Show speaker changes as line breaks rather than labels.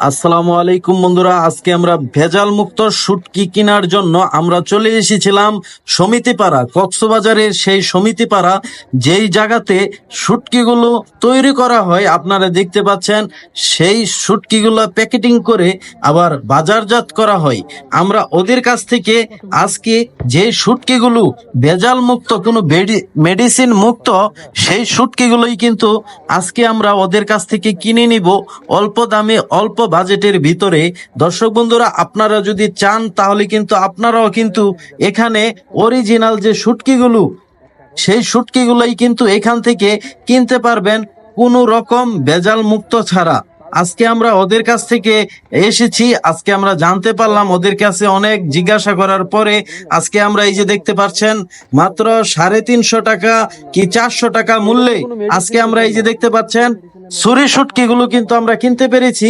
আসসালামু আলাইকুম বন্ধুরা, আজকে আমরা ভেজাল মুক্ত শুটকি কেনার জন্য আমরা চলে এসেছিলাম সমিতিপাড়া, কক্সবাজারের সেই সমিতিপাড়া, যেই জায়গাতে শুটকিগুলো তৈরি করা হয়। আপনারা দেখতে পাচ্ছেন সেই শুটকিগুলো প্যাকেটিং করে আবার বাজারজাত করা হয়। আমরা ওদের কাছ থেকে আজকে যে শুটকিগুলো ভেজাল মুক্ত, কোনো মেডিসিন মুক্ত, সেই শুটকিগুলোই কিন্তু আজকে আমরা ওদের কাছ থেকে কিনে নিব অল্প দামে, অল্প বাজেটের ভিতরে। দর্শক বন্ধুরা, আপনারা যদি চান তাহলে কিন্তু আপনারাও কিন্তু এখানে অরিজিনাল যে শুটকিগুলো, সেই শুটকিগুলোই কিন্তু এখান থেকে কিনতে পারবেন কোনো রকম ভেজাল মুক্ত ছাড়া। আজকে আমরা ওদের কাছ থেকে এসেছি, আজকে আমরা জানতে পারলাম, ওদের কাছে অনেক জিজ্ঞাসা করার পরে আজকে আমরা এই যে দেখতে পাচ্ছেন মাত্র 350 টাকা কি 400 টাকা মূল্যে আজকে আমরা এই যে দেখতে পাচ্ছেন ছুরি শুটকিগুলো কিন্তু আমরা কিনতে পেরেছি।